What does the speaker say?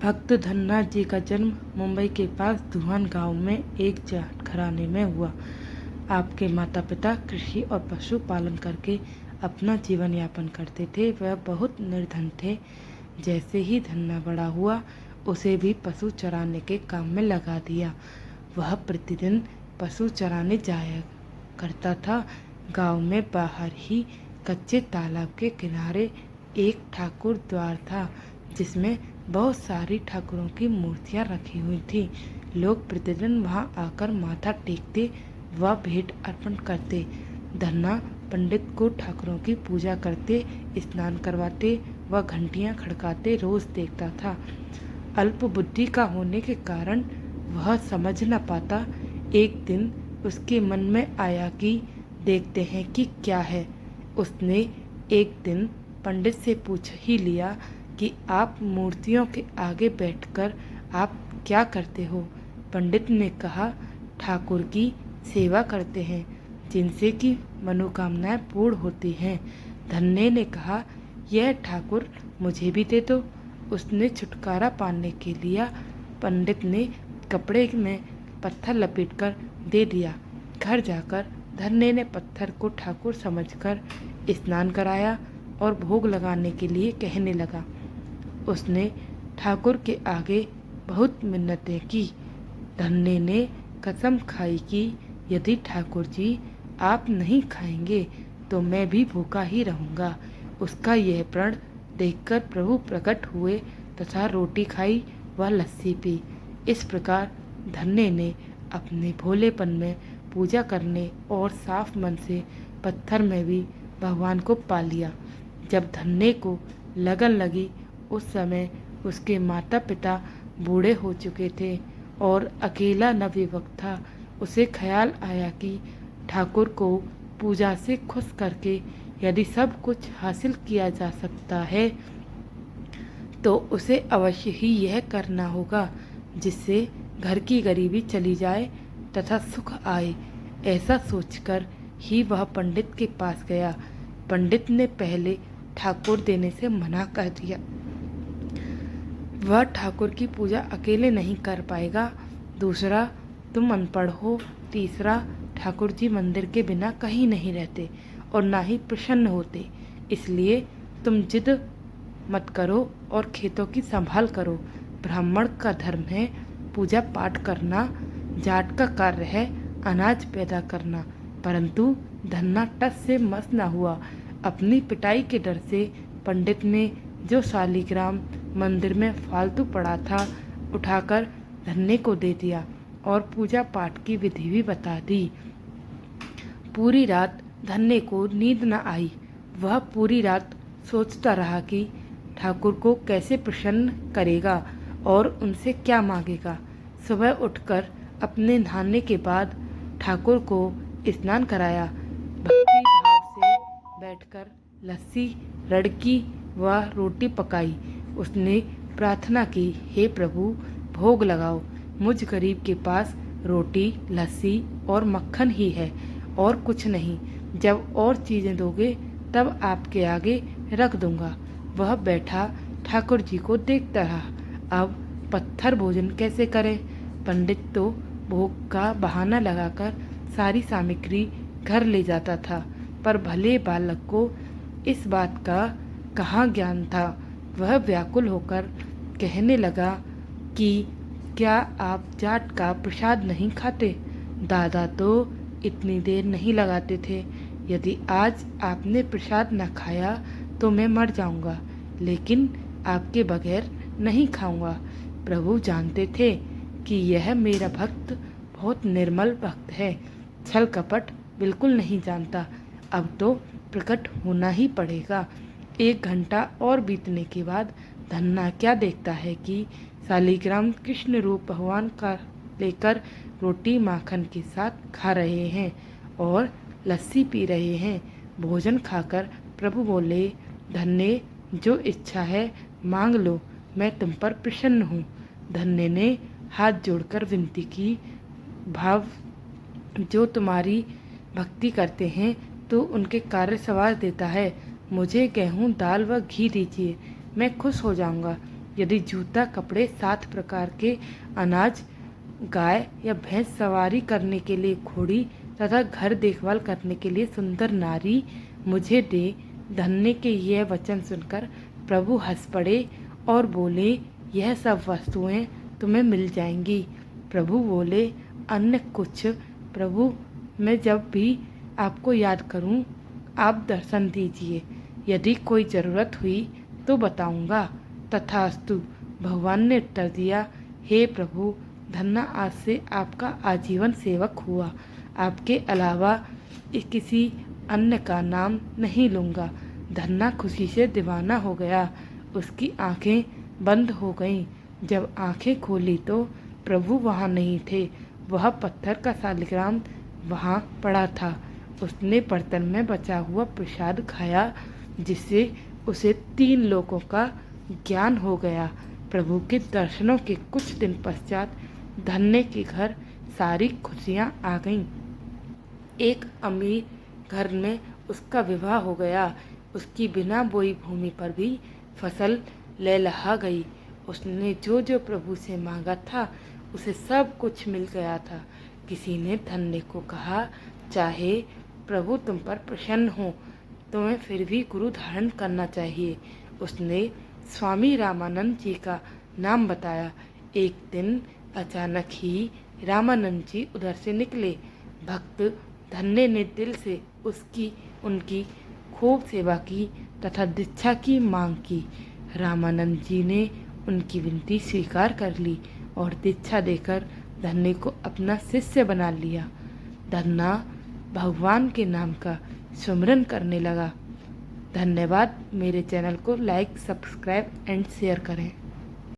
भक्त धन्ना जी का जन्म मुंबई के पास धुआन गांव में एक जाट घराने में हुआ। आपके माता पिता कृषि और पशु पालन करके अपना जीवन यापन करते थे। वह बहुत निर्धन थे। जैसे ही धन्ना बड़ा हुआ, उसे भी पशु चराने के काम में लगा दिया। वह प्रतिदिन पशु चराने जाया करता था। गांव में बाहर ही कच्चे तालाब के किनारे एक ठाकुर द्वार था, जिसमें बहुत सारी ठाकुरों की मूर्तियां रखी हुई थी। लोग प्रतिदिन वहां आकर माथा टेकते व भेंट अर्पण करते। धन्ना पंडित को ठाकुरों की पूजा करते, स्नान करवाते व घंटियां खड़काते रोज देखता था। अल्प बुद्धि का होने के कारण वह समझ न पाता। एक दिन उसके मन में आया कि देखते हैं कि क्या है। उसने एक दिन पंडित से पूछ ही लिया कि आप मूर्तियों के आगे बैठकर आप क्या करते हो। पंडित ने कहा, ठाकुर की सेवा करते हैं, जिनसे कि मनोकामनाएं पूर्ण होती हैं। धन्ने ने कहा, यह ठाकुर मुझे भी दे दो। उसने छुटकारा पाने के लिए पंडित ने कपड़े में पत्थर लपेटकर दे दिया। घर जाकर धन्ने ने पत्थर को ठाकुर समझकर स्नान कराया और भोग लगाने के लिए कहने लगा। उसने ठाकुर के आगे बहुत मिन्नतें की। धन्ने ने कसम खाई कि यदि ठाकुर जी आप नहीं खाएंगे तो मैं भी भूखा ही रहूँगा। उसका यह प्रण देखकर प्रभु प्रकट हुए तथा रोटी खाई व लस्सी पी। इस प्रकार धन्ने ने अपने भोलेपन में पूजा करने और साफ मन से पत्थर में भी भगवान को पा लिया। जब धन्ने को लगन लगी, उस समय उसके माता पिता बूढ़े हो चुके थे और अकेला नवयुवक था। उसे ख्याल आया कि ठाकुर को पूजा से खुश करके यदि सब कुछ हासिल किया जा सकता है तो उसे अवश्य ही यह करना होगा, जिससे घर की गरीबी चली जाए तथा सुख आए। ऐसा सोचकर ही वह पंडित के पास गया। पंडित ने पहले ठाकुर देने से मना कर दिया। वह ठाकुर की पूजा अकेले नहीं कर पाएगा। दूसरा, तुम अनपढ़ हो। तीसरा, ठाकुर जी मंदिर के बिना कहीं नहीं रहते और ना ही प्रसन्न होते, इसलिए तुम जिद मत करो और खेतों की संभाल करो। ब्राह्मण का धर्म है पूजा पाठ करना, जाट का कार्य है अनाज पैदा करना। परंतु धन्ना टस से मस न हुआ। अपनी पिटाई के डर से पंडित ने जो शालिग्राम मंदिर में फालतू पड़ा था उठाकर धन्ने को दे दिया और पूजा पाठ की विधि भी बता दी। पूरी रात धन्ने को नींद न आई। वह पूरी रात सोचता रहा कि ठाकुर को कैसे प्रसन्न करेगा और उनसे क्या मांगेगा। सुबह उठकर अपने नहाने के बाद ठाकुर को स्नान कराया। भक्ति भाव से बैठकर लस्सी, रड़की व रोटी पकाई। उसने प्रार्थना की, हे प्रभु, भोग लगाओ। मुझ गरीब के पास रोटी, लस्सी और मक्खन ही है और कुछ नहीं। जब और चीज़ें दोगे तब आपके आगे रख दूंगा। वह बैठा ठाकुर जी को देखता रहा। अब पत्थर भोजन कैसे करे। पंडित तो भोग का बहाना लगाकर सारी सामग्री घर ले जाता था, पर भले बालक को इस बात का कहाँ ज्ञान था। वह व्याकुल होकर कहने लगा कि क्या आप जाट का प्रसाद नहीं खाते। दादा तो इतनी देर नहीं लगाते थे। यदि आज आपने प्रसाद न खाया तो मैं मर जाऊंगा, लेकिन आपके बगैर नहीं खाऊंगा। प्रभु जानते थे कि यह मेरा भक्त बहुत निर्मल भक्त है, छल कपट बिल्कुल नहीं जानता। अब तो प्रकट होना ही पड़ेगा। 1 घंटा और बीतने के बाद धन्ना क्या देखता है कि शालिग्राम कृष्ण रूप भगवान का लेकर रोटी माखन के साथ खा रहे हैं और लस्सी पी रहे हैं। भोजन खाकर प्रभु बोले, धन्ने, जो इच्छा है मांग लो, मैं तुम पर प्रसन्न हूँ। धन्ने ने हाथ जोड़कर विनती की, भाव जो तुम्हारी भक्ति करते हैं तो उनके कार्य सवार देता है। मुझे गेहूँ, दाल व घी दीजिए, मैं खुश हो जाऊंगा। यदि जूता, कपड़े, 7 प्रकार के अनाज, गाय या भैंस, सवारी करने के लिए घोड़ी तथा घर देखभाल करने के लिए सुंदर नारी मुझे दे। धन्य के यह वचन सुनकर प्रभु हंस पड़े और बोले, यह सब वस्तुएं तुम्हें मिल जाएंगी। प्रभु बोले, अन्य कुछ? प्रभु, मैं जब भी आपको याद करूं, आप दर्शन दीजिए। यदि कोई ज़रूरत हुई तो बताऊंगा। तथास्तु, भगवान ने उत्तर दिया, हे प्रभु, धन्ना आज से आपका आजीवन सेवक हुआ। आपके अलावा किसी अन्य का नाम नहीं लूँगा। धन्ना खुशी से दीवाना हो गया। उसकी आंखें बंद हो गईं। जब आंखें खोली तो प्रभु वहाँ नहीं थे। वह पत्थर का शालिग्राम वहाँ पड़ा था। उसने बर्तन में बचा हुआ प्रसाद खाया, जिससे उसे 3 लोकों का ज्ञान हो गया। प्रभु के दर्शनों के कुछ दिन पश्चात धन्य के घर सारी खुशियाँ आ गईं। एक अमीर घर में उसका विवाह हो गया। उसकी बिना बोई भूमि पर भी फसल लहलहा गई। उसने जो जो प्रभु से मांगा था, उसे सब कुछ मिल गया था। किसी ने धन्य को कहा, चाहे प्रभु तुम पर प्रसन्न हो, तुम्हें फिर भी गुरु धारण करना चाहिए। उसने स्वामी रामानंद जी का नाम बताया। एक दिन अचानक ही रामानंद जी उधर से निकले। भक्त धन्य ने दिल से उनकी खूब सेवा की तथा दीक्षा की मांग की। रामानंद जी ने उनकी विनती स्वीकार कर ली और दीक्षा देकर धन्य को अपना शिष्य बना लिया। धन्ना भगवान के नाम का सुमिरन करने लगा। धन्यवाद। मेरे चैनल को लाइक, सब्सक्राइब एंड शेयर करें।